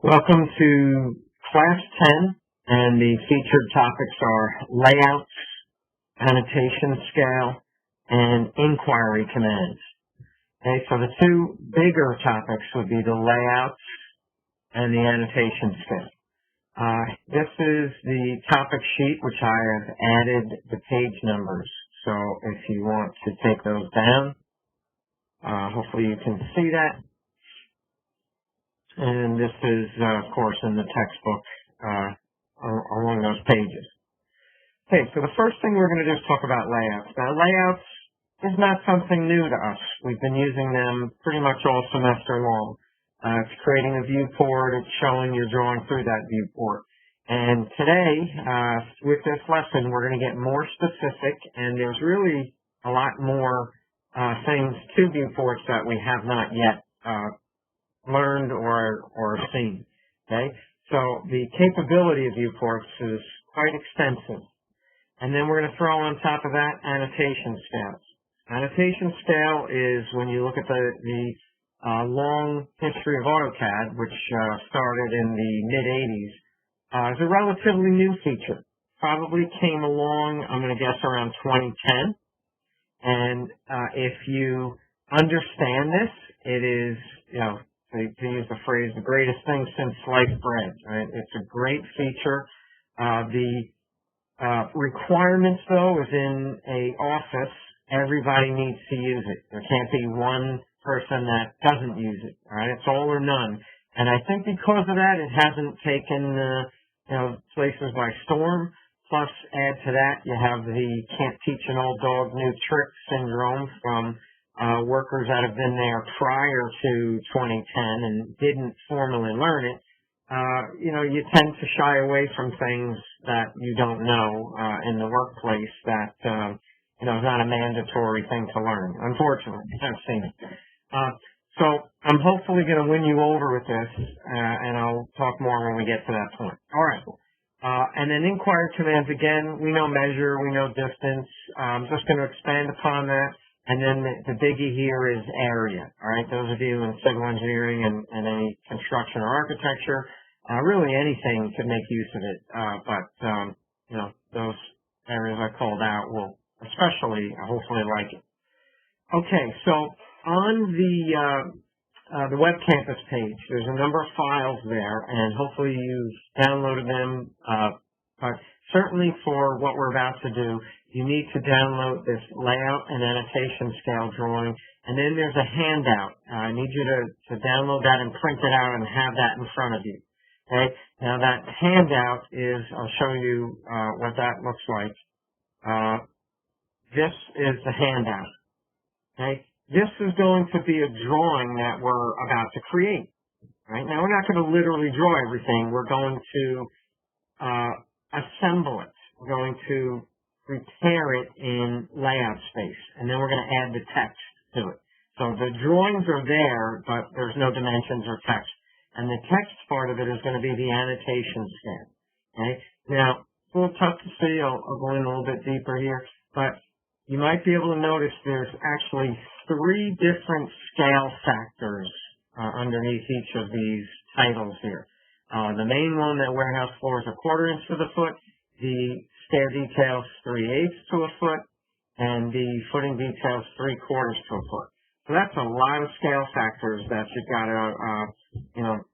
Welcome to Class 10, and the featured topics are layouts, annotation scale, and inquiry commands. Okay, so the two bigger topics would be the layouts and the annotation scale. This is the topic sheet, which I have added the page numbers. So if you want to take those down, hopefully you can see that. And this is, of course, in the textbook along those pages. Okay, so the first thing we're going to do is talk about layouts. Now, layouts is not something new to us. We've been using them pretty much all semester long. It's creating a viewport. It's showing you're drawing through that viewport. And today, with this lesson, we're going to get more specific, and there's really a lot more things to viewports that we have not yet learned or seen. Okay, so the capability of viewports is quite extensive. And then we're going to throw on top of that annotation scales. Annotation scale is when you look at the long history of AutoCAD, which started in the mid-'80s, is a relatively new feature. Probably came along, I'm going to guess, around 2010. And if you understand this, it is, to use the phrase, the greatest thing since sliced bread, right? It's a great feature. The requirements, though, is in a office, everybody needs to use it. There can't be one person that doesn't use it, all right? It's all or none. And I think because of that, it hasn't taken, places by storm. Plus, add to that, you have the can't teach an old dog new tricks syndrome from workers that have been there prior to 2010 and didn't formally learn it. You tend to shy away from things that you don't know in the workplace that, is not a mandatory thing to learn. Unfortunately, I've seen it. So I'm hopefully going to win you over with this, and I'll talk more when we get to that point. All right. And then inquiry commands, again, we know measure, we know distance. I'm just going to expand upon that. And then the biggie here is area, all right? Those of you in civil engineering and any construction or architecture, really anything could make use of it. But those areas I called out will especially, hopefully, like it. Okay, so on the web campus page, there's a number of files there, and hopefully you've downloaded them. But certainly for what we're about to do, you need to download this layout and annotation scale drawing, and then there's a handout. I need you to download that and print it out and have that in front of you. Okay? Now that handout is, I'll show you what that looks like. This is the handout. Okay? This is going to be a drawing that we're about to create. Right? Now we're not going to literally draw everything. We're going to assemble it. We're going to prepare it in layout space, and then we're going to add the text to it. So the drawings are there, but there's no dimensions or text. And the text part of it is going to be the annotation scale. Okay? Now, it's a little tough to see. I'll go in a little bit deeper here, but you might be able to notice there's actually 3 different scale factors underneath each of these titles here. The main one, that warehouse floor, is 1/4 inch to the foot. The stair details 3/8 to a foot, and the footing details 3/4 to a foot. So that's a lot of scale factors that you've got to,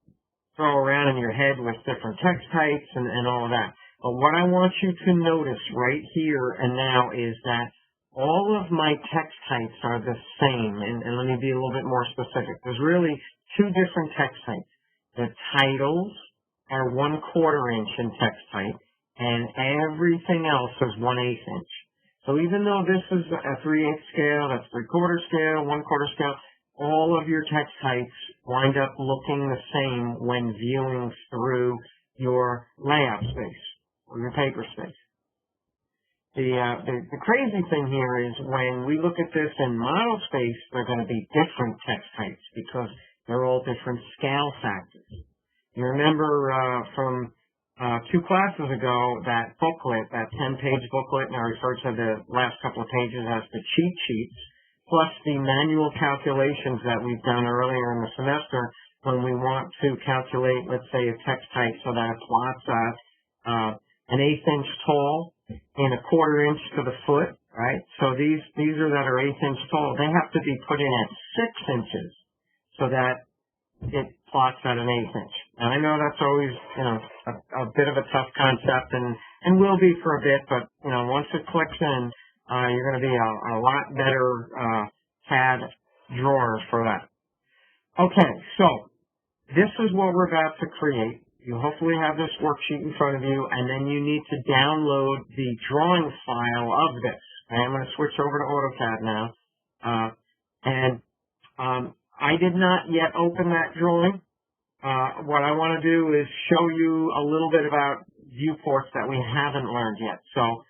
throw around in your head with different text heights and all of that. But what I want you to notice right here and now is that all of my text heights are the same, and let me be a little bit more specific. There's really 2 different text heights. The titles are 1/4 inch in text height, and everything else is 1/8 inch. So even though this is a 3/8 scale, that's 3/4 scale, 1/4 scale, all of your text heights wind up looking the same when viewing through your layout space or your paper space. The crazy thing here is when we look at this in model space, they're going to be different text heights because they're all different scale factors. You remember from 2 classes ago, that booklet, that 10-page booklet, and I refer to the last couple of pages as the cheat sheets, plus the manual calculations that we've done earlier in the semester when we want to calculate, let's say, a text type so that it plots an 1/8 inch tall and a 1/4 inch to the foot, right? So these are that are 1/8 inch tall. They have to be put in at 6 inches so that it plots at an 1/8 inch. And I know that's always, a bit of a tough concept and will be for a bit, but, once it clicks in, you're going to be a lot better CAD drawer for that. Okay, so this is what we're about to create. You hopefully have this worksheet in front of you, and then you need to download the drawing file of this. Okay, I'm going to switch over to AutoCAD now. I did not yet open that drawing. What I want to do is show you a little bit about viewports that we haven't learned yet. So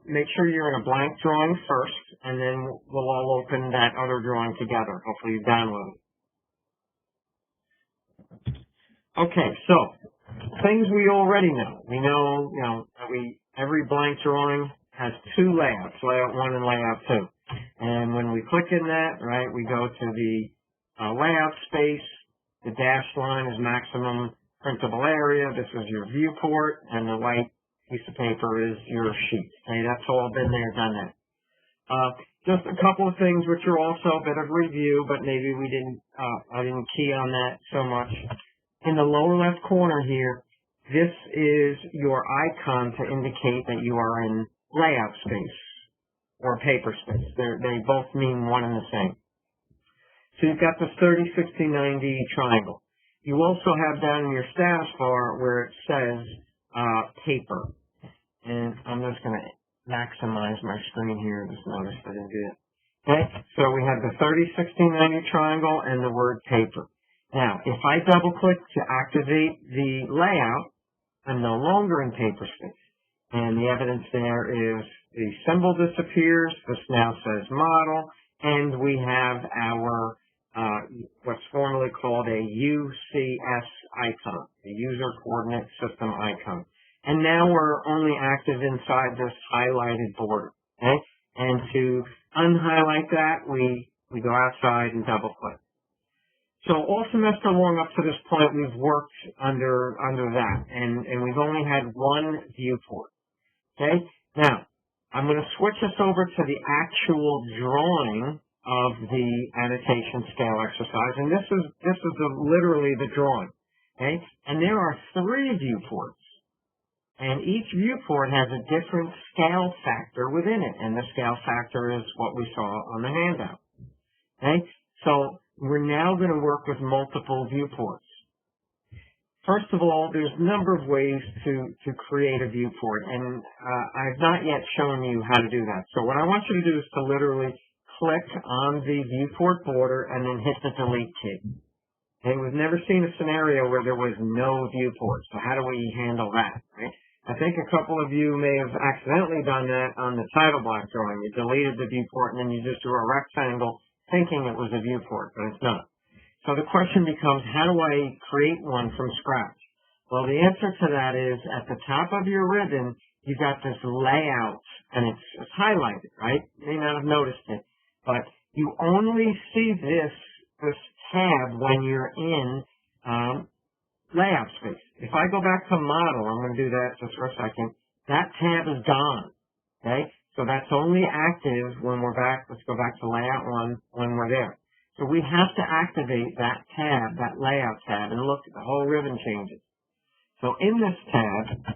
make sure you're in a blank drawing first, and then we'll all open that other drawing together. Hopefully you download it. Okay, so things we already know. We know, that every blank drawing has 2 layouts, layout 1 and layout 2. And when we click in that, right, we go to the layout space. The dashed line is maximum printable area. This is your viewport, and the white piece of paper is your sheet. Okay, that's all been there, done that. Just a couple of things which are also a bit of review, but maybe I didn't key on that so much. In the lower left corner here, this is your icon to indicate that you are in layout space or paper space. They both mean one and the same. So you've got this 30, 60, 90 triangle. You also have down in your status bar where it says paper. And I'm just going to maximize my screen here. Just noticed I didn't do it. Okay, so we have the 30, 60, 90 triangle and the word paper. Now, if I double-click to activate the layout, I'm no longer in paper space. And the evidence there is the symbol disappears. This now says model. And we have our what's formerly called a UCS icon, the User Coordinate System icon. And now we're only active inside this highlighted border. Okay? And to unhighlight that, we go outside and double-click. So all semester long up to this point, we've worked under that, and we've only had one viewport. Okay? Now, I'm going to switch us over to the actual drawing of the annotation scale exercise, and this is literally the drawing. Okay? And there are 3 viewports, and each viewport has a different scale factor within it, and the scale factor is what we saw on the handout. Okay? So we're now going to work with multiple viewports. First of all, there's a number of ways to create a viewport, and I've not yet shown you how to do that. So what I want you to do is to literally click on the viewport border and then hit the delete key. Okay, we've never seen a scenario where there was no viewport, so how do we handle that, right? I think a couple of you may have accidentally done that on the title block drawing. You deleted the viewport and then you just drew a rectangle thinking it was a viewport, but it's not. So the question becomes, how do I create one from scratch? Well, the answer to that is at the top of your ribbon, you've got this layout, and it's highlighted, right? You may not have noticed it, but you only see this tab when you're in layout space. If I go back to model, I'm going to do that just for a second, that tab is gone, okay? So that's only active when we're back. Let's go back to layout 1 when we're there. So we have to activate that tab, that layout tab, and look, the whole ribbon changes. So in this tab,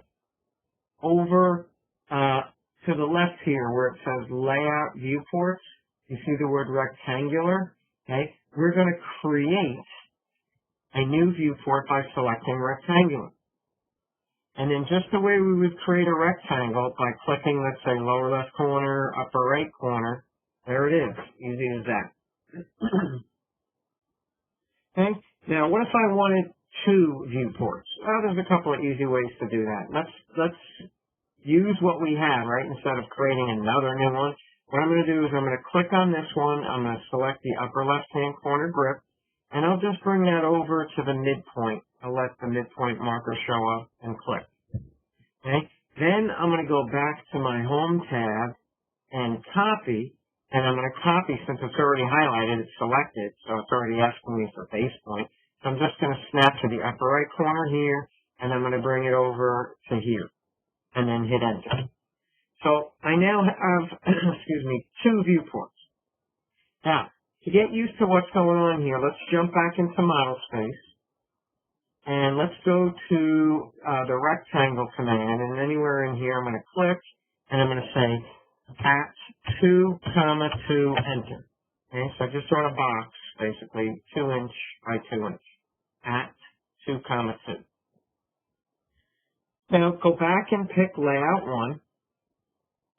over to the left here where it says layout viewports, you see the word rectangular, okay? We're going to create a new viewport by selecting rectangular. And then just the way we would create a rectangle by clicking, let's say, lower left corner, upper right corner, there it is. Easy as that. Okay. Now, what if I wanted 2 viewports? Well, there's a couple of easy ways to do that. Let's use what we have, right, instead of creating another new one. What I'm going to do is I'm going to click on this one. I'm going to select the upper left-hand corner grip, and I'll just bring that over to the midpoint. I'll let the midpoint marker show up and click. Okay. Then I'm going to go back to my Home tab and copy, and I'm going to copy since it's already highlighted, it's selected, so it's already asking me for base point. So I'm just going to snap to the upper right corner here, and I'm going to bring it over to here, and then hit enter. So I now have, excuse me, 2 viewports. Now, to get used to what's going on here, let's jump back into model space, and let's go to the rectangle command, and anywhere in here I'm going to click, and I'm going to say at 2, 2, enter. Okay, so I just drawn a box, basically 2 inch by 2 inch, at 2, 2. Now go back and pick layout 1,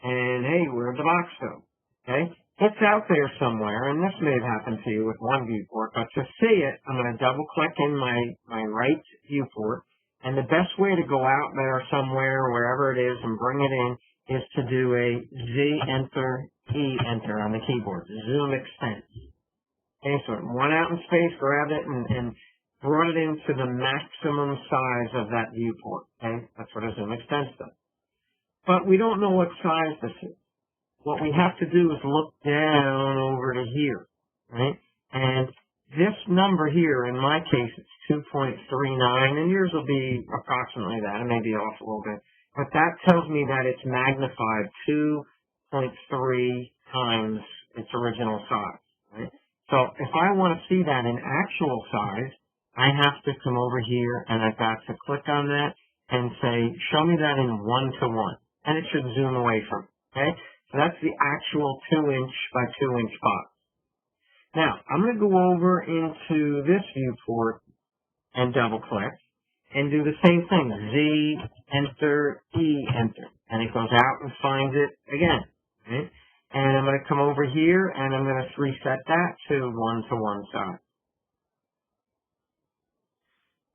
and hey, where'd the box go? Okay, it's out there somewhere, and this may have happened to you with one viewport, but to see it, I'm going to double click in my right viewport, and the best way to go out there somewhere, wherever it is, and bring it in, is to do a Z enter, E enter on the keyboard, zoom extend. Okay, so it went out in space, grabbed it, and brought it into the maximum size of that viewport. Okay, that's what a zoom extends does. But we don't know what size this is. What we have to do is look down over to here, right? And this number here, in my case, it's 2.39, and yours will be approximately that. It may be off a little bit. But that tells me that it's magnified 2.3 times its original size, right? So if I want to see that in actual size, I have to come over here, and I've got to click on that and say, show me that in 1:1. And it should zoom away from it, okay? So that's the actual 2 inch by 2 inch box. Now, I'm going to go over into this viewport and double click and do the same thing. Z, enter, E, enter. And it goes out and finds it again. Right? And I'm going to come over here and I'm going to reset that to 1:1 size.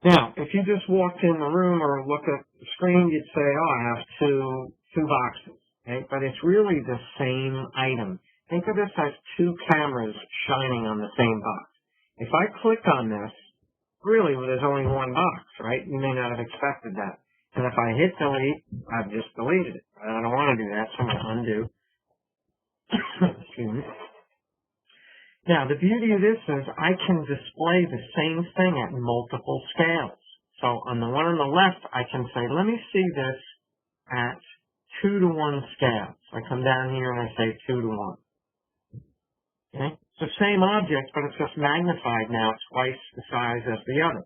Now, if you just walked in the room or look at the screen, you'd say, oh, I have two boxes. Okay? But it's really the same item. Think of this as 2 cameras shining on the same box. If I click on this, really there's only one box, right? You may not have expected that. And if I hit delete, I've just deleted it. I don't want to do that, so I'm going to undo. Excuse me. Now, the beauty of this is I can display the same thing at multiple scales. So on the one on the left, I can say, let me see this at 2:1 scale. So I come down here and I say 2:1. Okay? It's the same object, but it's just magnified now twice the size as the other.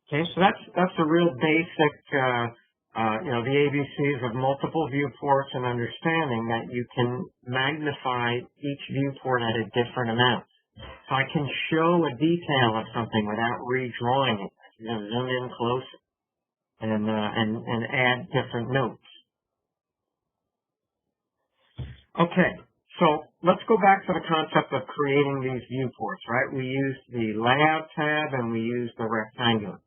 Okay, so that's a real basic, the ABCs of multiple viewports and understanding that you can magnify each viewport at a different amount. So I can show a detail of something without redrawing it. You know, zoom in closer and add different notes. Okay, so let's go back to the concept of creating these viewports, right? We used the Layout tab and we used the rectangular,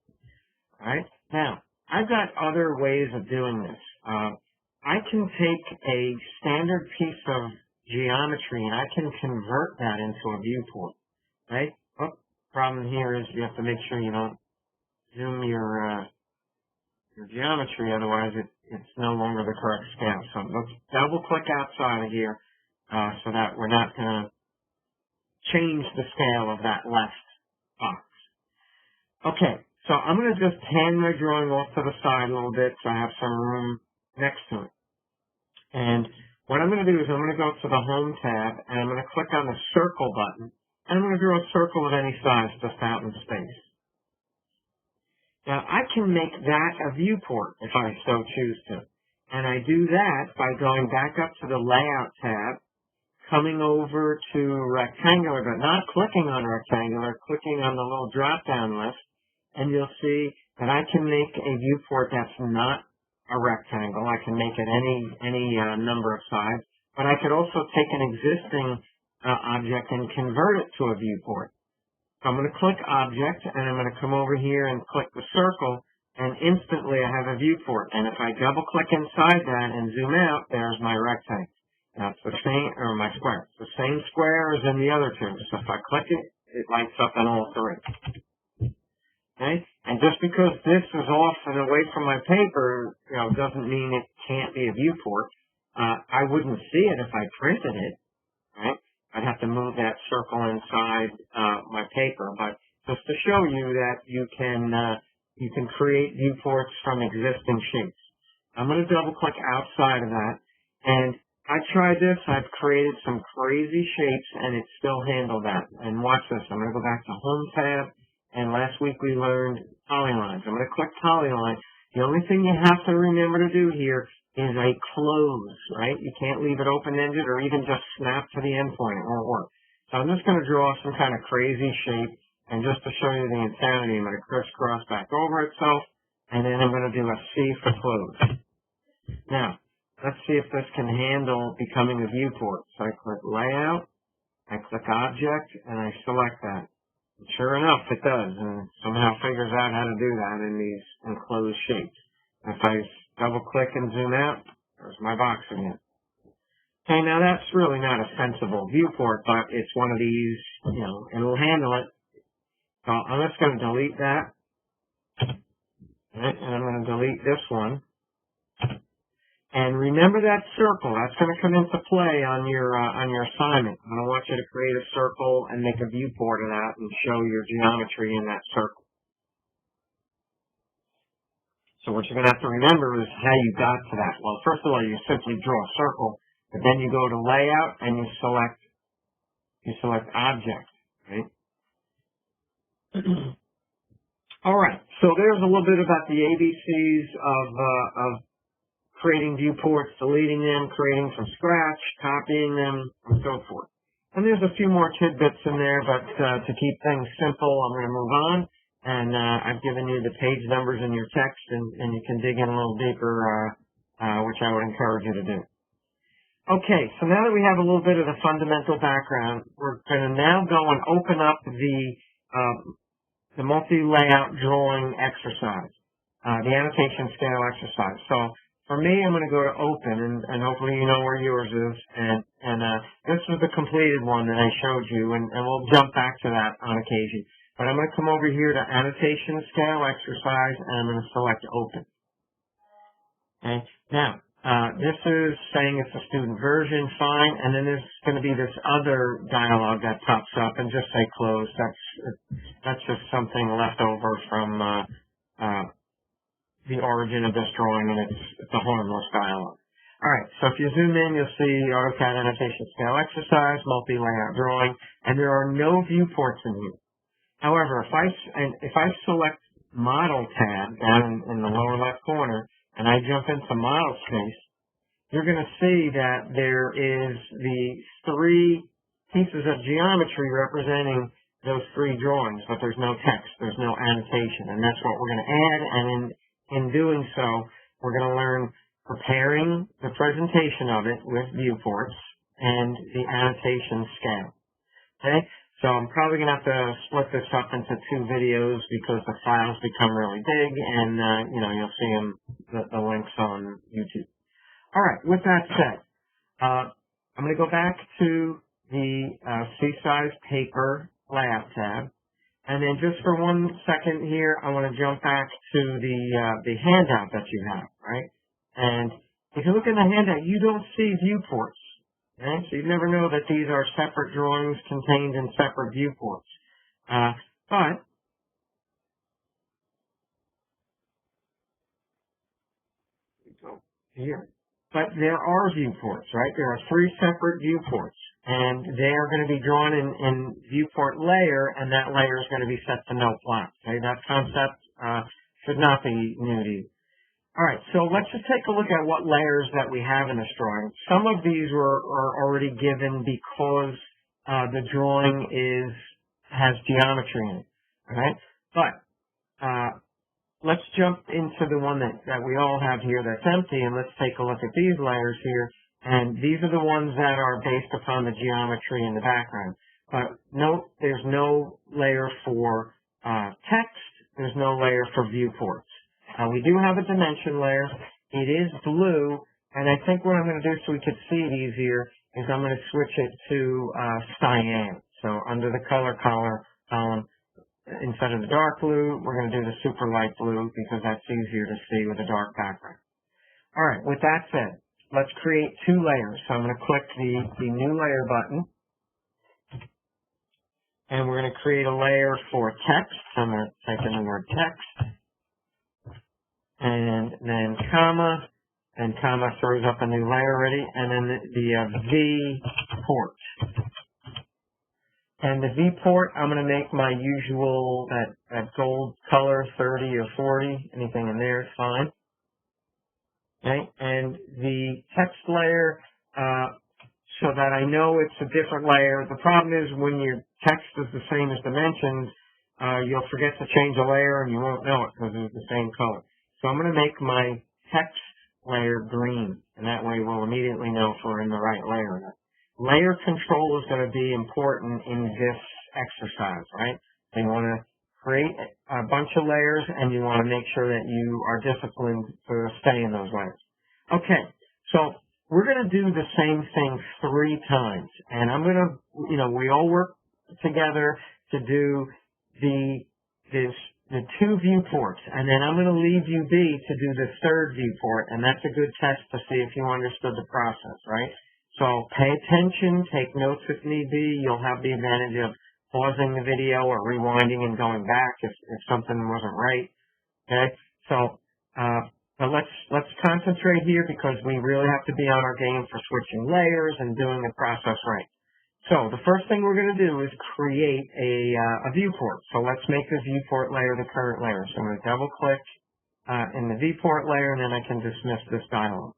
right? Now, I've got other ways of doing this. I can take a standard piece of geometry and I can convert that into a viewport, right? Oh, problem here is you have to make sure you don't zoom your geometry, otherwise it's no longer the correct scale. So let's double click outside of here so that we're not going to change the scale of that left box. Okay, so I'm going to just hand my drawing off to the side a little bit so I have some room next to it. And what I'm going to do is I'm going to go to the Home tab and I'm going to click on the circle button and I'm going to draw a circle of any size just out in space. Now, I can make that a viewport if I so choose to. And I do that by going back up to the Layout tab, coming over to Rectangular, but not clicking on Rectangular, clicking on the little drop-down list, and you'll see that I can make a viewport that's not a rectangle. I can make it any number of sides, but I could also take an existing object and convert it to a viewport. So I'm going to click Object, and I'm going to come over here and click the circle, and instantly I have a viewport. And if I double-click inside that and zoom out, there's my rectangle. Now it's the same, or my square. It's the same square as in the other two. So if I click it, it lights up on all 3. Okay? And just because this is off and away from my paper, doesn't mean it can't be a viewport. I wouldn't see it if I printed it, right? I'd have to move that circle inside my paper, but just to show you that you can create viewports from existing shapes. I'm going to double click outside of that, and I tried this. I've created some crazy shapes, and it still handled that. And watch this. I'm going to go back to Home tab, and last week we learned polylines. I'm going to click polyline. The only thing you have to remember to do here is a close, right? You can't leave it open-ended or even just snap to the endpoint. It won't work. So I'm just going to draw some kind of crazy shape, and just to show you the insanity, I'm going to crisscross back over itself, and then I'm going to do a C for close. Now, let's see if this can handle becoming a viewport. So I click Layout, I click Object, and I select that. And sure enough, it does, and somehow figures out how to do that in these enclosed shapes. If I double-click and zoom out, there's my box again. Okay, now that's really not a sensible viewport, but it's one of these, it'll handle it. So I'm just going to delete that, right, and I'm going to delete this one. And remember that circle. That's going to come into play on your assignment. I'm going to want you to create a circle and make a viewport of that and show your geometry in that circle. So what you're going to have to remember is how you got to that. Well, first of all, you simply draw a circle, but then you go to Layout and you select Object, right? All right. So there's a little bit about the ABCs of creating viewports, deleting them, creating from scratch, copying them, and so forth. And there's a few more tidbits in there, but to keep things simple, I'm going to move on. And I've given you the page numbers in your text, and you can dig in a little deeper, which I would encourage you to do. Okay, so now that we have a little bit of the fundamental background, we're going to now go and open up the multi-layout drawing exercise, the annotation scale exercise. So for me, I'm going to go to Open, and hopefully you know where yours is. And this was the completed one that I showed you, and we'll jump back to that on occasion. But I'm going to come over here to Annotation Scale Exercise, and I'm going to select Open. Okay. Now, this is saying it's a student version, fine, and then there's going to be this other dialog that pops up, and just say Close. That's just something left over from the origin of this drawing, and it's a harmless dialog. All right, so if you zoom in, you'll see AutoCAD Annotation Scale Exercise, Multi-Layout Drawing, and there are no viewports in here. However, if I select Model tab down in the lower left corner, and I jump into Model Space, you're going to see that there is the 3 pieces of geometry representing those 3 drawings, but there's no text, there's no annotation, and that's what we're going to add, and in doing so, we're going to learn preparing the presentation of it with viewports and the annotation scale. Okay? So I'm probably going to have to split this up into 2 videos because the files become really big, and you'll see the links on YouTube. All right. With that said, I'm going to go back to the C-size paper layout tab. And then just for 1 second here, I want to jump back to the handout that you have, right? And if you look in the handout, you don't see viewports, right? So you never know that these are separate drawings contained in separate viewports. But go here. But there are viewports, right? There are 3 separate viewports, and they are going to be drawn in viewport layer, and that layer is going to be set to no flat. Okay, that concept should not be new to you. All right, so let's just take a look at what layers that we have in this drawing. Some of these are already given because the drawing has geometry in it. All right, but let's jump into the one that we all have here that's empty, and let's take a look at these layers here. And these are the ones that are based upon the geometry in the background. But note, there's no layer for text. There's no layer for viewports. We do have a dimension layer. It is blue, and I think what I'm going to do so we can see it easier is I'm going to switch it to cyan. So under the color column, instead of the dark blue, we're going to do the super light blue because that's easier to see with a dark background. All right, with that said, let's create 2 layers. So I'm going to click the new layer button, and we're going to create a layer for text. So I'm going to type in the word text, and then comma, and comma throws up a new layer already, and then the viewport. And the viewport, I'm going to make my usual, that gold color, 30 or 40, anything in there is fine. Okay, and the text layer, so that I know it's a different layer. The problem is when your text is the same as dimensions, you'll forget to change a layer and you won't know it because it's the same color. So I'm going to make my text layer green, and that way we'll immediately know if we're in the right layer or not. Layer control is going to be important in this exercise, right? So you want to create a bunch of layers, and you want to make sure that you are disciplined to stay in those layers. Okay, so we're going to do the same thing 3 times, and I'm going to, we all work together to do the 2 viewports, and then I'm going to leave you be to do the 3rd viewport, and that's a good test to see if you understood the process, right? So pay attention, take notes if need be. You'll have the advantage of pausing the video or rewinding and going back if something wasn't right. Okay, so but let's concentrate here because we really have to be on our game for switching layers and doing the process right. So the first thing we're going to do is create a viewport. So let's make this viewport layer the current layer. So I'm going to double click in the viewport layer, and then I can dismiss this dialog.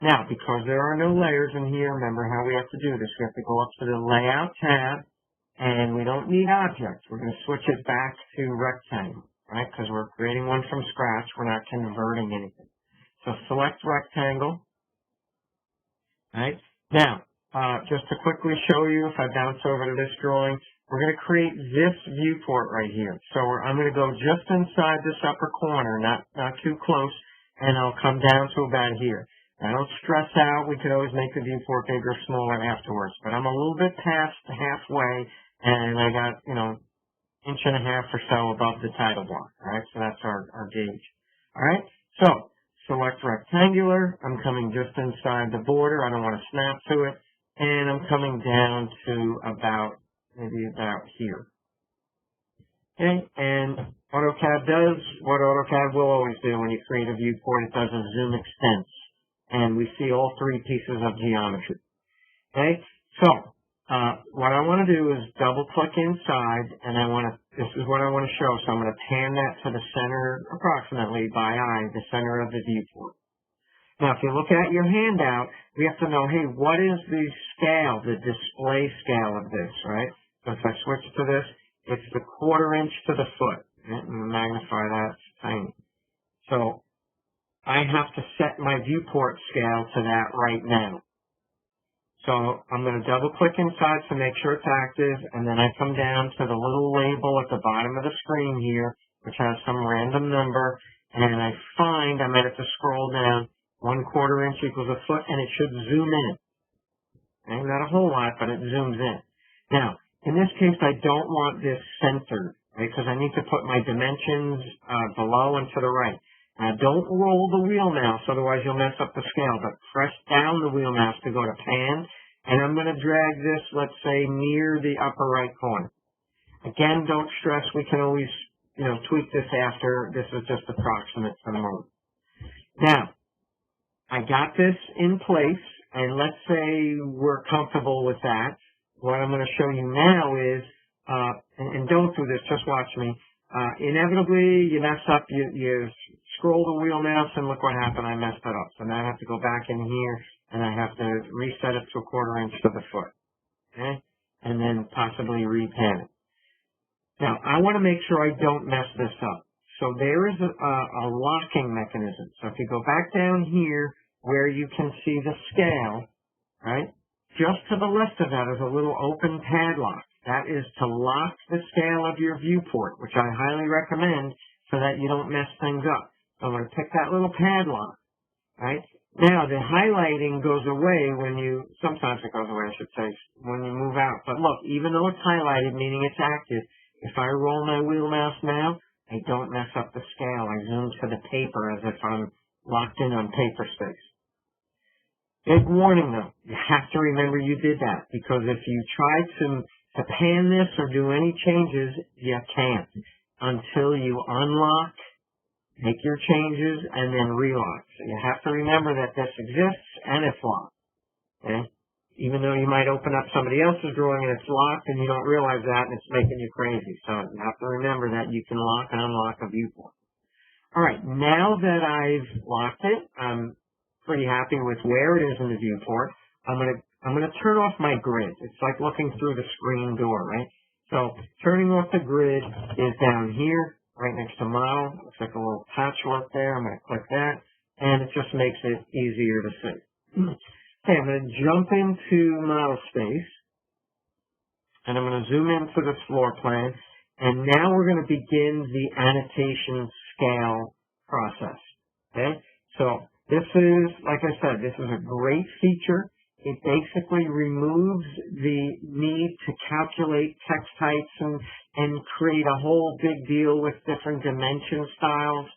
Now, because there are no layers in here, remember how we have to do this. We have to go up to the Layout tab, and we don't need objects. We're going to switch it back to rectangle, right? Because we're creating one from scratch. We're not converting anything. So select rectangle, right? Now, just to quickly show you, if I bounce over to this drawing, we're going to create this viewport right here. So I'm going to go just inside this upper corner, not too close, and I'll come down to about here. Now, don't stress out. We could always make the viewport bigger or smaller afterwards, but I'm a little bit past halfway, and I got, 1.5 inches or so above the title block, all right? So that's our gauge. All right? So select rectangular. I'm coming just inside the border. I don't want to snap to it. And I'm coming down to maybe about here. Okay, and AutoCAD does what AutoCAD will always do when you create a viewport. It does a zoom extents, and we see all 3 pieces of geometry. Okay, so what I want to do is double click inside, and this is what I want to show. So I'm going to pan that to the center, approximately by eye, the center of the viewport. Now, if you look at your handout, we have to know, hey, what is the scale, the display scale of this, right? So if I switch to this, it's the 1/4 inch to the foot. And magnify that, it's tiny. So I have to set my viewport scale to that right now. So I'm going to double click inside to make sure it's active, and then I come down to the little label at the bottom of the screen here, which has some random number, and I find I'm going to scroll down. 1/4 inch equals a foot, and it should zoom in. Okay, not a whole lot, but it zooms in. Now, in this case, I don't want this centered, right, because I need to put my dimensions below and to the right. Now, don't roll the wheel mouse, otherwise you'll mess up the scale, but press down the wheel mouse to go to pan, and I'm going to drag this, let's say, near the upper right corner. Again, don't stress. We can always, tweak this after. This is just approximate for the moment. Now, I got this in place, and let's say we're comfortable with that. What I'm going to show you now is, and don't do this, just watch me. Inevitably, you mess up, you scroll the wheel mouse, and look what happened, I messed it up. So now I have to go back in here, and I have to reset it to 1/4 inch to the foot, okay? And then possibly repan it. Now, I want to make sure I don't mess this up. So there is a locking mechanism. So if you go back down here where you can see the scale, right, just to the left of that is a little open padlock. That is to lock the scale of your viewport, which I highly recommend so that you don't mess things up. So I'm going to pick that little padlock, right? Now, the highlighting goes away sometimes it goes away, I should say, when you move out. But look, even though it's highlighted, meaning it's active, if I roll my wheel mouse now, I don't mess up the scale. I zoom to the paper as if I'm locked in on paper space. Big warning though, you have to remember you did that, because if you try to To pan this or do any changes, you can't until you unlock, make your changes, and then relock. So you have to remember that this exists and it's locked. Okay? Even though you might open up somebody else's drawing and it's locked and you don't realize that and it's making you crazy. So you have to remember that you can lock and unlock a viewport. All right, now that I've locked it, I'm pretty happy with where it is in the viewport. I'm gonna turn off my grid. It's like looking through the screen door, right? So turning off the grid is down here, right next to model. Looks like a little patchwork there. I'm gonna click that, and it just makes it easier to see. Okay, I'm gonna jump into model space, and I'm gonna zoom into this floor plan, and now we're gonna begin the annotation scale process. Okay, so this is, like I said, this is a great feature. It basically removes the need to calculate text heights and create a whole big deal with different dimension styles.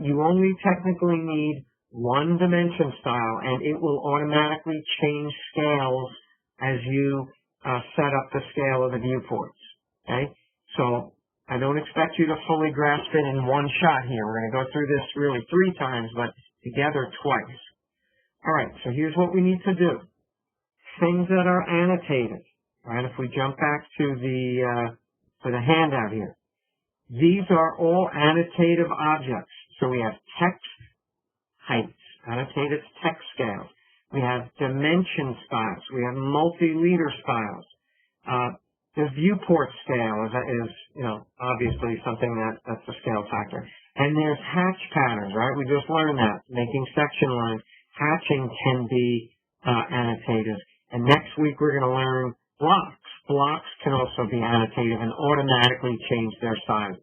You only technically need one dimension style, and it will automatically change scales as you set up the scale of the viewports. Okay, so I don't expect you to fully grasp it in one shot here. We're going to go through this really 3 times, but together twice. All right, so here's what we need to do. Things that are annotated, right? If we jump back to the handout here, these are all annotative objects. So we have text heights, annotated text scales. We have dimension styles. We have multi-leader styles. The viewport scale is obviously something that's a scale factor. And there's hatch patterns, right? We just learned that. Making section lines. Hatching can be annotated. And next week we're going to learn blocks. Blocks can also be annotated and automatically change their size.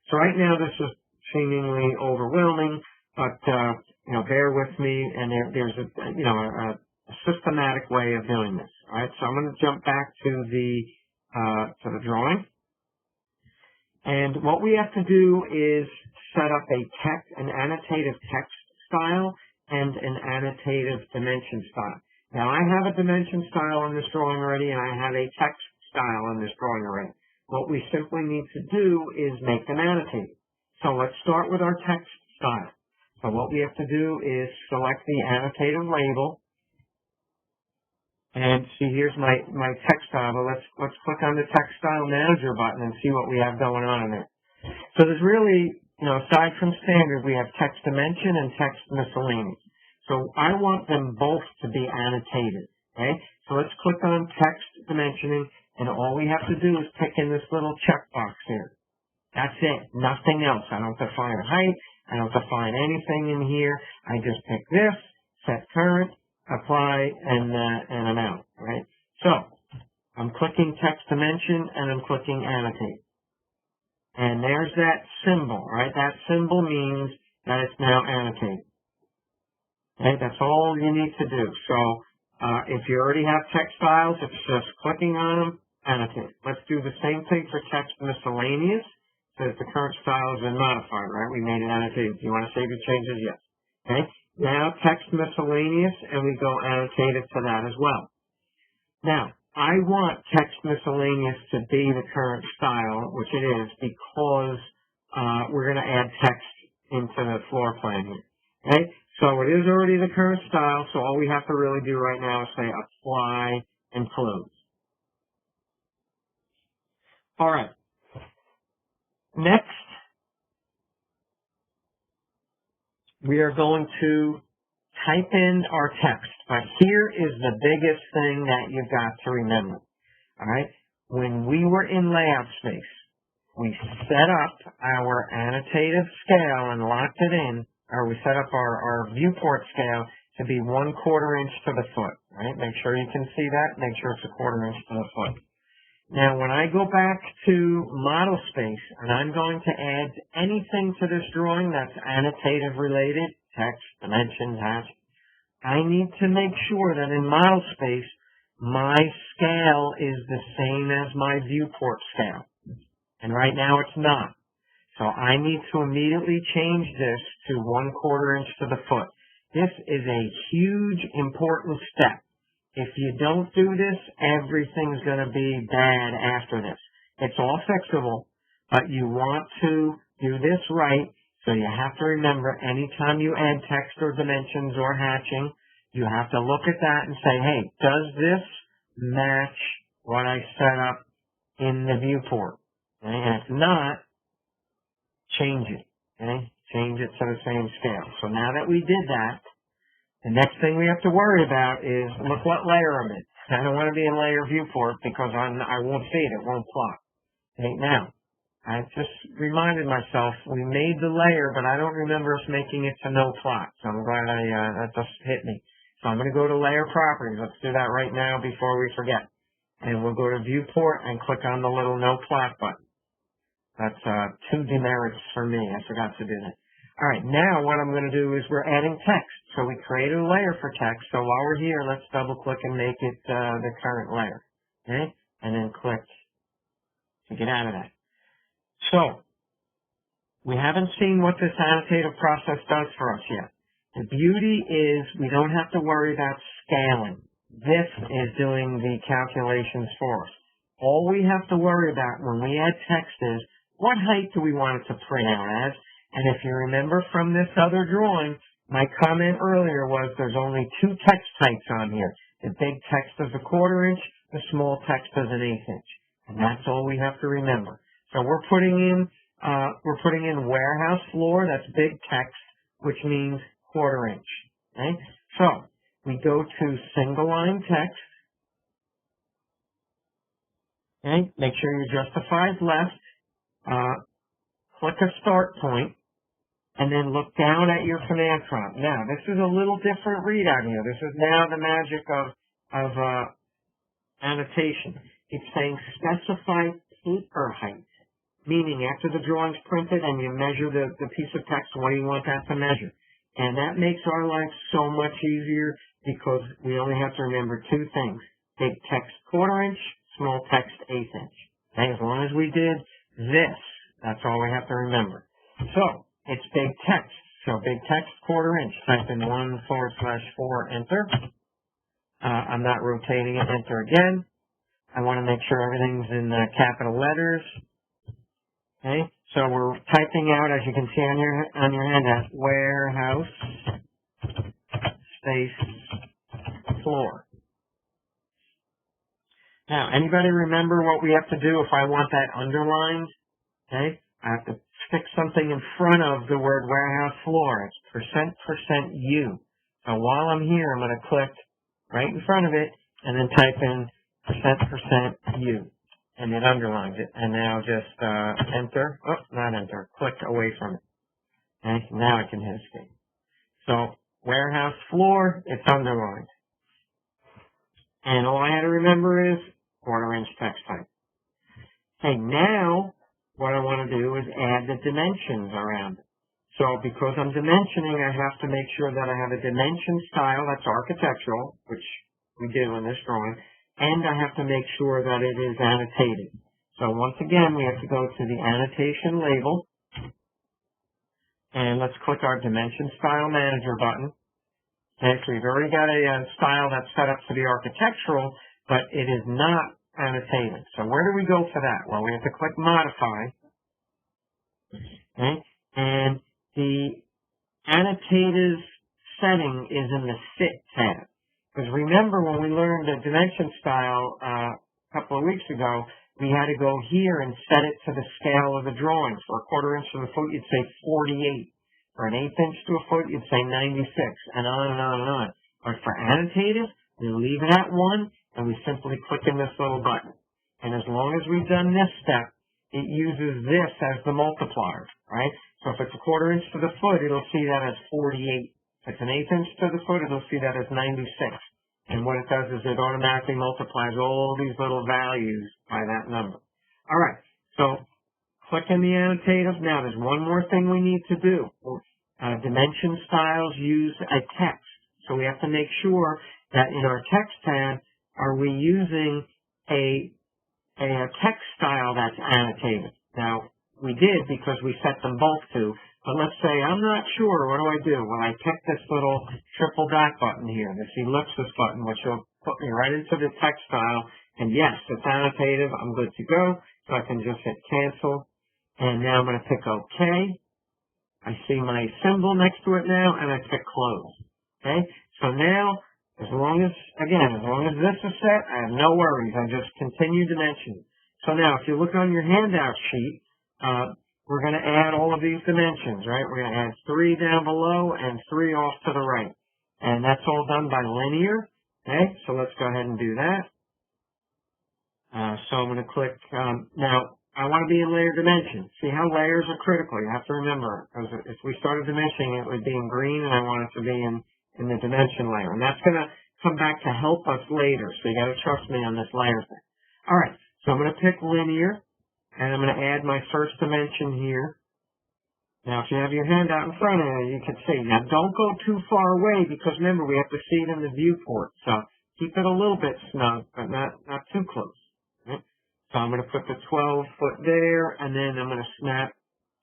So right now this is seemingly overwhelming, but bear with me. And there's a systematic way of doing this. All right. So I'm going to jump back to the drawing. And what we have to do is set up an annotative text style and an annotative dimension style. Now, I have a dimension style in this drawing already, and I have a text style in this drawing already. What we simply need to do is make them annotated. So let's start with our text style. So what we have to do is select the annotative label. And see, here's my text style. But let's click on the text style manager button and see what we have going on in there. So there's really, aside from standard, we have text dimension and text miscellaneous. So I want them both to be annotated, okay? So let's click on text dimensioning, and all we have to do is pick in this little checkbox here. That's it, nothing else. I don't define a height, I don't define anything in here. I just pick this, set current, apply, and I'm out, right? So I'm clicking text dimension, and I'm clicking annotate. And there's that symbol, right? That symbol means that it's now annotated. Okay, that's all you need to do. So if you already have text styles, it's just clicking on them, annotate. Let's do the same thing for text miscellaneous. Says the current style has been modified, right? We made it annotated. Do you want to save your changes? Yes. Okay. Now text miscellaneous, and we go annotated to that as well. Now, I want text miscellaneous to be the current style, which it is, because we're going to add text into the floor plan here. Okay. So it is already the current style, so all we have to really do right now is say apply and close. All right. Next, we are going to type in our text. But here is the biggest thing that you've got to remember. All right. When we were in layout space, we set up our annotative scale and locked it in. Or we set up our viewport scale to be 1/4 inch to the foot, right? Make sure you can see that. Make sure it's 1/4 inch to the foot. Now, when I go back to model space and I'm going to add anything to this drawing that's annotative related, text, dimensions, hatch, I need to make sure that in model space, my scale is the same as my viewport scale. And right now it's not. So I need to immediately change this to 1/4 inch to the foot. This is a huge, important step. if you don't do this, everything's going to be bad after this. It's all fixable, but you want to do this right. So you have to remember, anytime you add text or dimensions or hatching, you have to look at that and say, hey, does this match what I set up in the viewport? Okay? And if not, change it. Okay? Change it to the same scale. So now that we did that, the next thing we have to worry about is, look what layer I'm in. I don't want to be in layer viewport because I won't see it. It won't plot. Okay, now, I just reminded myself we made the layer, but I don't remember us making it to no plot. So I'm glad that just hit me. So I'm going to go to layer properties. Let's do that right now before we forget. And we'll go to viewport and click on the little no plot button. That's two demerits for me. I forgot to do that. All right, now what I'm going to do is we're adding text. So we created a layer for text. So while we're here, let's double click and make it the current layer. Okay? And then click to get out of that. So we haven't seen what this annotative process does for us yet. The beauty is we don't have to worry about scaling. This is doing the calculations for us. All we have to worry about when we add text is what height do we want it to print out as? And if you remember from this other drawing, my comment earlier was there's only two text heights on here. The big text is a 1/4 inch, the small text is an 1/8 inch. And that's all we have to remember. So we're putting in warehouse floor, that's big text, which means 1/4 inch. Okay? So we go to single line text. Okay? Make sure your justify is left. Click a start point, and then look down at your command prompt. Now, this is a little different readout here. This is now the magic of annotation. It's saying specify paper height, meaning after the drawing's printed and you measure the piece of text, what do you want that to measure? And that makes our life so much easier because we only have to remember two things. Big text 1/4 inch, small text 1/8 inch. Okay, as long as we did this, that's all we have to remember. So, it's big text. So big text 1/4 inch. Type in 1/4/4, enter. I'm not rotating it, enter again. I want to make sure everything's in capital letters. Okay, so we're typing out, as you can see on your handout, warehouse space floor. Now, anybody remember what we have to do if I want that underlined? Okay, I have to stick something in front of the word warehouse floor. It's %% So while I'm here, I'm going to click right in front of it and then type in %% and it underlines it. And now just enter. Oh, not enter. Click away from it. Okay, now I can hit escape. So warehouse floor, it's underlined. And all I had to remember is 1/4 inch text height. Okay, now what I want to do is add the dimensions around it. So because I'm dimensioning, I have to make sure that I have a dimension style that's architectural, which we do in this drawing, and I have to make sure that it is annotated. So once again, we have to go to the annotation label, and let's click our dimension style manager button. Okay, so we've already got a style that's set up to be architectural, but it is not annotated. So where do we go for that? Well, we have to click modify. Okay, and the annotative setting is in the fit tab. Because remember when we learned the dimension style a couple of weeks ago, we had to go here and set it to the scale of the drawing. For a 1/4 inch to the foot, you'd say 48. For an 1/8 inch to a foot, you'd say 96, and on and on and on. But for annotative, we leave it at 1, and we simply click in this little button. And as long as we've done this step, it uses this as the multiplier, right? So if it's a 1/4 inch to the foot, it'll see that as 48. If it's an 1/8 inch to the foot, it'll see that as 96. And what it does is it automatically multiplies all these little values by that number. All right, so click in the annotative. Now, there's one more thing we need to do. Dimension styles use a text. So we have to make sure that in our text tab, are we using a text style that's annotated? Now, we did because we set them both to, but let's say I'm not sure. What do I do? Well, I pick this little triple dot button here, this ellipsis button, which will put me right into the text style. And yes, it's annotated. I'm good to go. So I can just hit cancel. And now I'm going to pick OK. I see my symbol next to it now, and I click close. Okay? So now, as long as this is set, I have no worries. I just continue dimensioning. So now, if you look on your handout sheet, we're going to add all of these dimensions, right? We're going to add 3 down below and 3 off to the right. And that's all done by linear. Okay? So let's go ahead and do that. So I'm going to click, now, I want to be in layer dimension. See how layers are critical. You have to remember, because if we started dimensioning, it would be in green, and I want it to be in the dimension layer. And that's going to come back to help us later. So you got to trust me on this layer thing. All right. So I'm going to pick linear, and I'm going to add my first dimension here. Now, if you have your handout in front of you, you can see. Now, don't go too far away, because remember, we have to see it in the viewport. So keep it a little bit snug, but not too close. Right? So I'm going to put the 12-foot there, and then I'm going to snap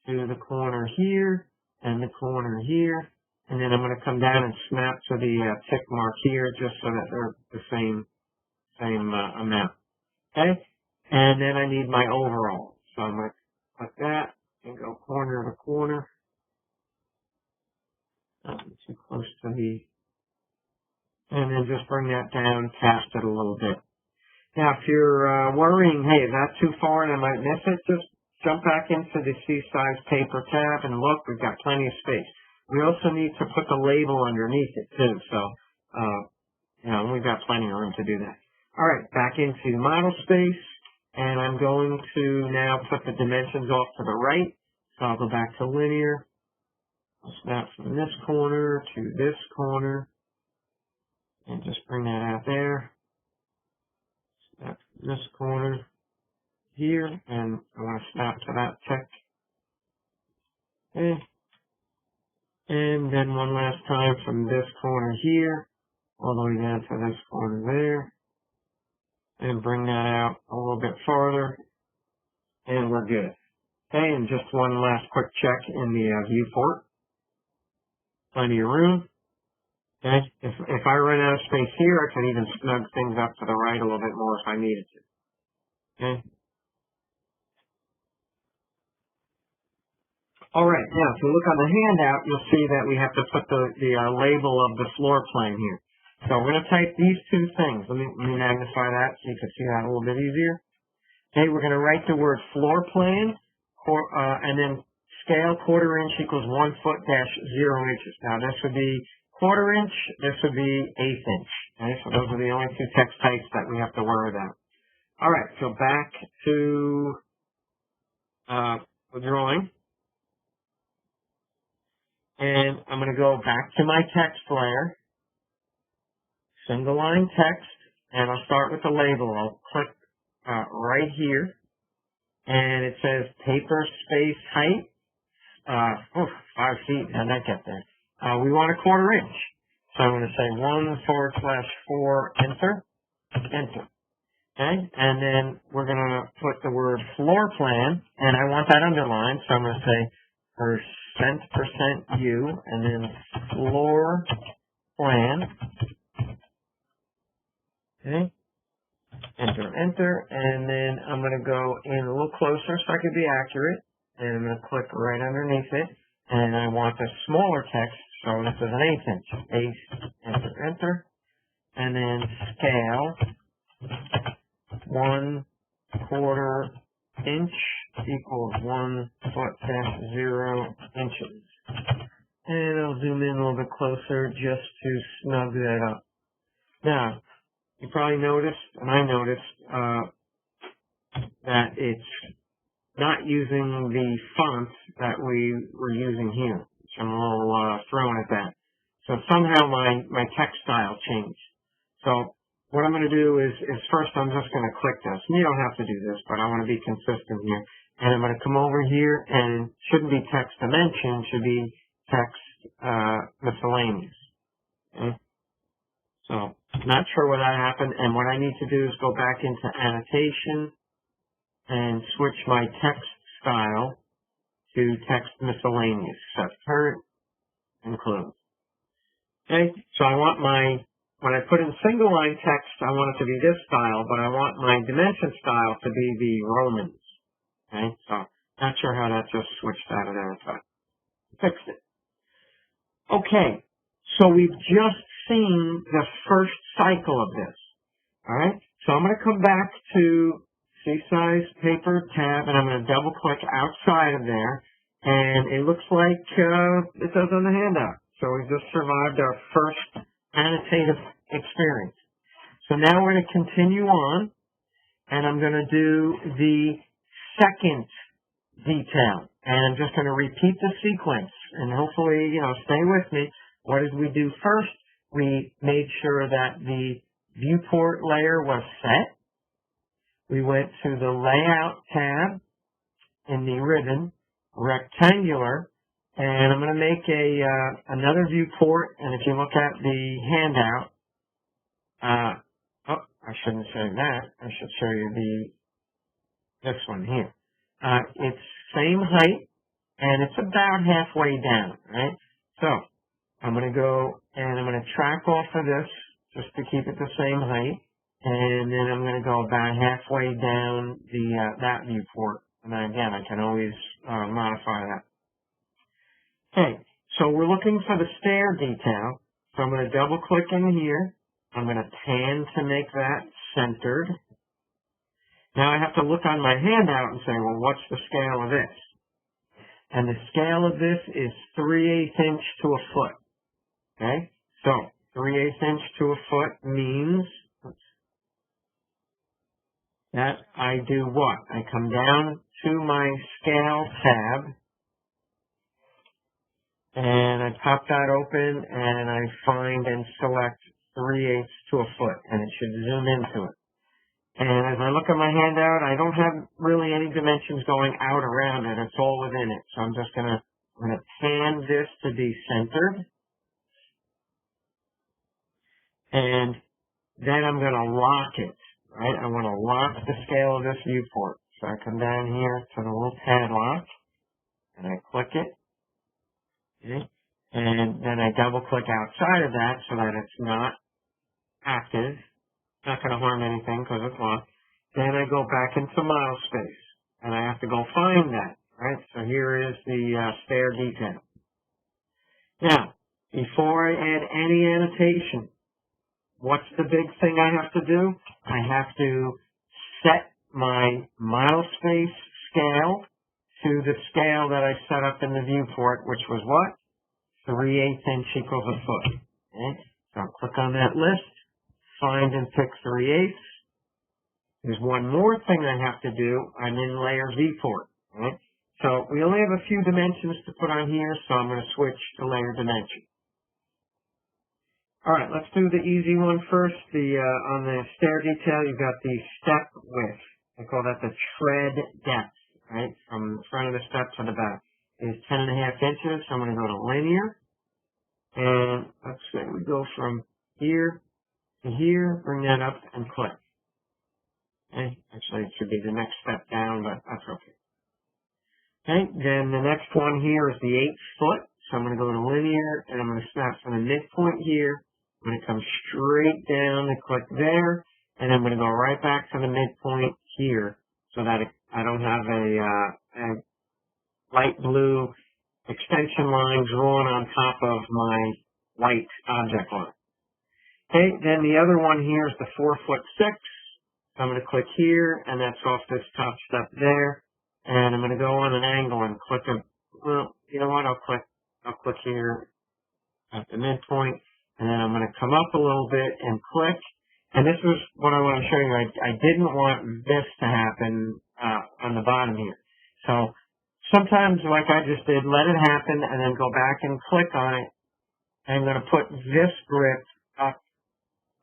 to the corner here and the corner here, and then I'm going to come down and snap to the tick mark here, just so that they're the same amount. Okay, and then I need my overall. So I'm going to click that and go corner to corner. Not too close to the, and then just bring that down, cast it a little bit. Now, if you're worrying, hey, is that too far and I might miss it, just jump back into the C-size paper tab and look, we've got plenty of space. We also need to put the label underneath it too, so, we've got plenty of room to do that. All right, back into model space, and I'm going to now put the dimensions off to the right. So I'll go back to linear. I'll snap from this corner to this corner, and just bring that out there. Snap from this corner here, and I want to snap to that tick. Okay. And then one last time from this corner here, all the way down to this corner there. And bring that out a little bit farther. And we're good. Okay, and just one last quick check in the viewport. Plenty of room. Okay, if I run out of space here, I can even snug things up to the right a little bit more if I needed to. Okay. All right, now if you look on the handout, you'll see that we have to put the label of the floor plan here. So we're going to type these two things. Let me magnify that so you can see that a little bit easier. Okay, we're going to write the word floor plan, and then scale 1/4 inch equals 1 foot dash 0 inches. Now this would be 1/4 inch, this would be 1/8 inch. Okay, so those are the only two text types that we have to worry about. All right, so back to the drawing. And I'm going to go back to my text layer, single line text, and I'll start with the label. I'll click right here, and it says paper space height, 5 feet. How'd that get there? We want 1/4 inch. So I'm going to say 1/4/4, enter, enter. Okay, and then we're going to put the word floor plan, and I want that underlined, so I'm going to say %% and then floor plan. Okay, enter, enter, and then I'm going to go in a little closer so I can be accurate, and I'm going to click right underneath it, and I want the smaller text, so this is an 1/8 inch. 1/8, enter, enter, and then scale 1/4 inch equals 1 foot dash 0 inches. And I'll zoom in a little bit closer just to snug that up. Now, you probably noticed, and I noticed, that it's not using the font that we were using here. So I'm a little thrown at that. So somehow my text style changed. So what I'm going to do is first I'm just going to click this. And you don't have to do this, but I want to be consistent here. And I'm going to come over here, and it shouldn't be text dimension, it should be text miscellaneous. Okay? So not sure why that happened, and what I need to do is go back into annotation and switch my text style to text miscellaneous. Set current and close. Okay, so I want my when I put in single line text, I want it to be this style, but I want my dimension style to be the Romans. Okay, so not sure how that just switched out of there, but fixed it. Okay, so we've just seen the first cycle of this. All right, so I'm going to come back to C-size paper tab, and I'm going to double click outside of there, and it looks like it does on the handout. So we've just survived our first annotative experience. So now we're going to continue on, and I'm going to do the second detail. And I'm just going to repeat the sequence, and hopefully, stay with me. What did we do first? We made sure that the viewport layer was set. We went to the Layout tab in the ribbon, Rectangular, and I'm going to make another viewport. And if you look at the handout, I shouldn't show you that. I should show you this one here. It's same height, and it's about halfway down, right? So I'm going to go and I'm going to track off of this just to keep it the same height, and then I'm going to go about halfway down that viewport. And then again, I can always modify that. Okay, so we're looking for the stair detail. So I'm going to double click in here. I'm going to pan to make that centered. Now I have to look on my handout and say, well, what's the scale of this? And the scale of this is 3/8 inch to a foot. Okay, so 3/8 inch to a foot means that I do what? I come down to my scale tab, and I pop that open, and I find and select 3/8 to a foot, and it should zoom into it. And as I look at my handout, I don't have really any dimensions going out around it. It's all within it. So I'm just I'm gonna pan this to be centered, and then I'm gonna lock it. Right? I want to lock the scale of this viewport. So I come down here to the little padlock, and I click it. Okay? And then I double click outside of that so that it's not active. It's not going to harm anything because it's locked. Then I go back into model space, and I have to go find that. Right? So here is the stair detail. Now, before I add any annotation, what's the big thing I have to do? I have to set my model space scale to the scale that I set up in the viewport, which was what? 3/8 inch equals a foot. Okay? So I'll click on that list, find and pick 3/8. There's one more thing I have to do. I'm in layer viewport. Okay? So we only have a few dimensions to put on here, so I'm going to switch to layer dimension. All right, let's do the easy one first. On the stair detail, you've got the step width. I call that the tread depth, right? From the front of the step to the back is 10.5 inches. So I'm going to go to linear, and let's say we go from here to here, bring that up and click. Okay, actually it should be the next step down, but that's okay. Okay, then the next one here is the 8 foot. So I'm going to go to linear, and I'm going to snap from the midpoint here. I'm going to come straight down and click there, and I'm going to go right back to the midpoint here so that I don't have a light blue extension line drawn on top of my white object line. Okay, then the other one here is the 4'6". I'm going to click here, and that's off this top step there, and I'm going to go on an angle and click well, you know what, I'll click here at the midpoint, and then I'm going to come up a little bit and click. And this is what I want to show you. I didn't want this to happen on the bottom here. So sometimes, like I just did, let it happen and then go back and click on it. I'm going to put this grip up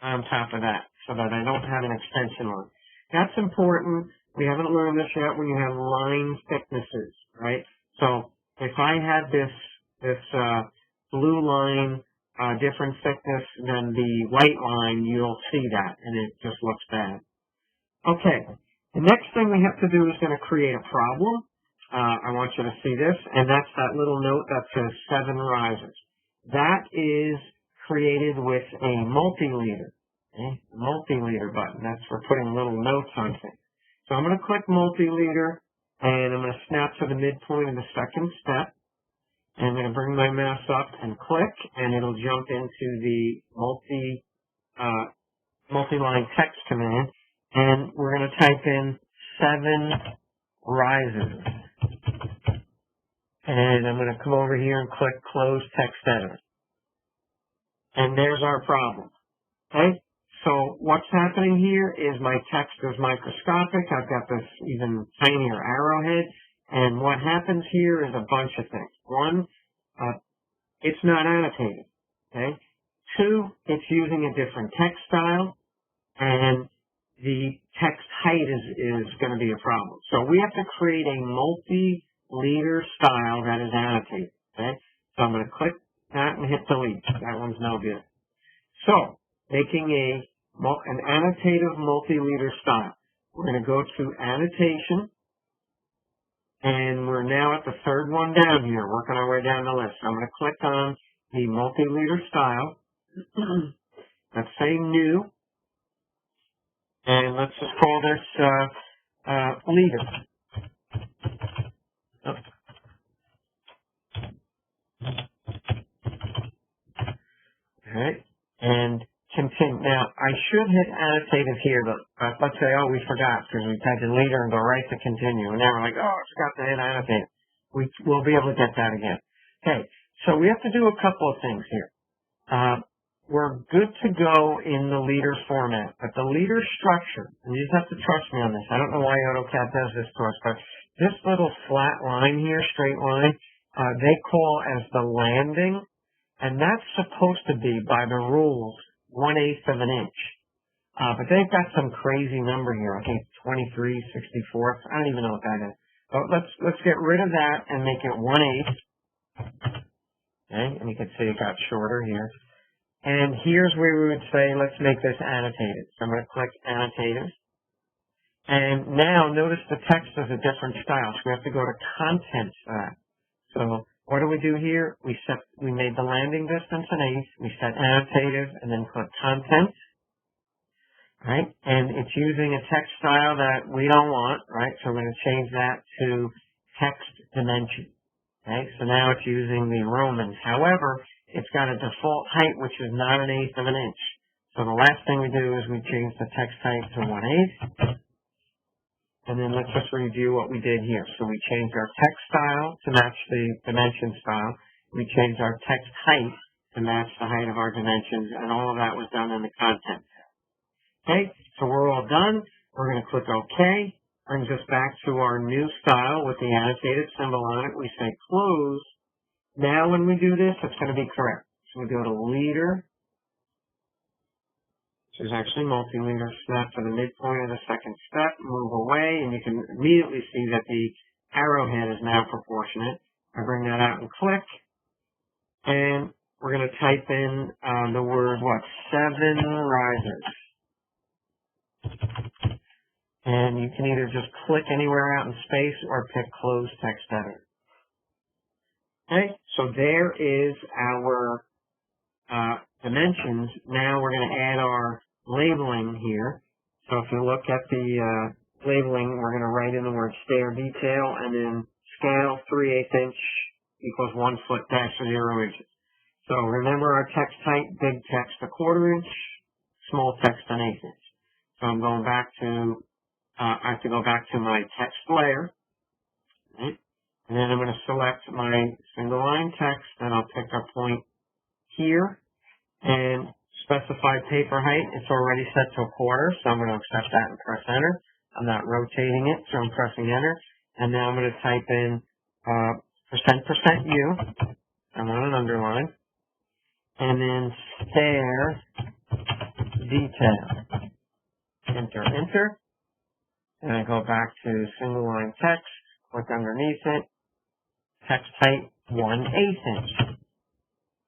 on top of that so that I don't have an extension line. That's important. We haven't learned this yet when you have line thicknesses, right? So if I had this blue line different thickness than the white line, you'll see that, and it just looks bad. Okay, the next thing we have to do is going to create a problem. I want you to see this, and that's that little note that says 7 rises. That is created with a multi-leader. Okay? Multi-leader button. That's for putting little notes on things. So I'm going to click multi-leader, and I'm going to snap to the midpoint of the second step. And I'm going to bring my mouse up and click, and it'll jump into the multi-line text command. And we're going to type in 7 rises. And I'm going to come over here and click Close Text Editor. And there's our problem. Okay? So what's happening here is my text is microscopic. I've got this even tinier arrowhead. And what happens here is a bunch of things. One, it's not annotated. Okay? 2, it's using a different text style. And the text height is going to be a problem. So we have to create a multi-leader style that is annotated. Okay? So I'm going to click that and hit delete. That one's no good. So, making an annotative multi-leader style. We're going to go to Annotation, and we're now at the third one down here, working our way down the list. So I'm going to click on the multi-leader style. Let's say New, and let's just call this Leader. Oh. Alright, and continue. Now, I should hit annotated here, but let's say, oh, we forgot, because we typed in leader and go right to continue, and now we're like, oh, I forgot to hit annotate. We'll be able to get that again. Okay, so we have to do a couple of things here. We're good to go in the leader format, but the leader structure, and you just have to trust me on this. I don't know why AutoCAD does this to us, but this little flat line here, straight line, they call as the landing. And that's supposed to be, by the rules, 1/8 of an inch. But they've got some crazy number here. I think 23/64. I don't even know what that is. But let's get rid of that and make it 1/8. Okay, and you can see it got shorter here. And here's where we would say, let's make this annotated. So I'm going to click Annotated. And now notice the text is a different style. So we have to go to Content for that. So what do we do here? We made the landing distance an 1/8. We set annotative and then click content. Right? And it's using a text style that we don't want, right? So we're going to change that to text dimension. Okay? So now it's using the Romans. However, it's got a default height which is not 1/8 of an inch. So the last thing we do is we change the text height to 1/8. And then let's just review what we did here. So we changed our text style to match the dimension style. We changed our text height to match the height of our dimensions, and all of that was done in the content tab. Okay, so we're all done. We're going to click OK. Brings us back to our new style with the annotated symbol on it. We say close. Now when we do this, it's going to be correct. So we go to leader. This is actually multi-leader. Snap to the midpoint of the second step, move away, and you can immediately see that the arrowhead is now proportionate. I bring that out and click, and we're going to type in the word, 7 risers. And you can either just click anywhere out in space or pick Close Text Editor. Okay, so there is our dimensions. Now we're going to add our labeling here. So if you look at the labeling, we're going to write in the word stair detail and then scale 3/8 inch equals 1 foot dash 0 inches. So remember our text height, big text 1/4 inch, small text 1/8 inch. So I'm going back to, I have to go back to my text layer. Right? And then I'm going to select my single line text, and I'll pick a point here. And specify paper height, it's already set to 1/4, so I'm going to accept that and press enter. I'm not rotating it, so I'm pressing enter. And now I'm going to type in %% I want an underline. And then stair detail. Enter, enter. And I go back to single line text, click underneath it, text height 1/8 inch.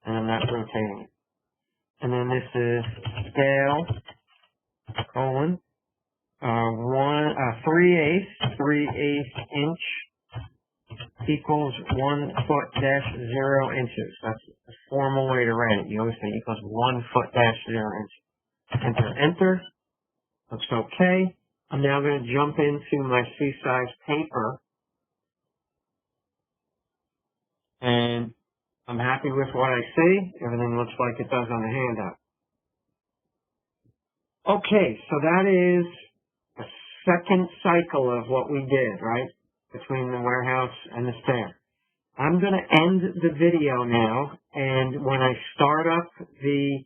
And I'm not rotating it. And then this is scale, colon, 3/8 inch equals 1 foot dash 0 inches. That's formal way to write it. You always say equals 1 foot dash 0 inch. Enter, enter. Looks okay. I'm now going to jump into my C-size paper. And I'm happy with what I see. Everything looks like it does on the handout. Okay, so that is a second cycle of what we did, right? Between the warehouse and the stair. I'm going to end the video now, and when I start up the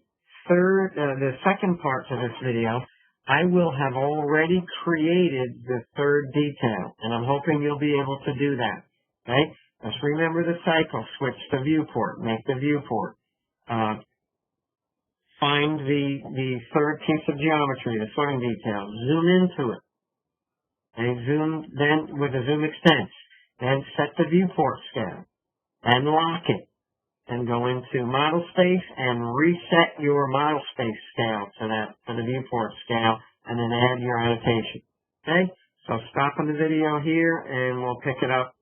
second part to this video, I will have already created the third detail, and I'm hoping you'll be able to do that, okay? Just remember the cycle. Switch the viewport. Make the viewport. Find the third piece of geometry, the sorting detail. Zoom into it. And zoom then with a zoom extents. Then set the viewport scale. And lock it. And go into model space and reset your model space scale to the viewport scale, and then add your annotation. Okay? So stop on the video here, and we'll pick it up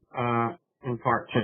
in part 2.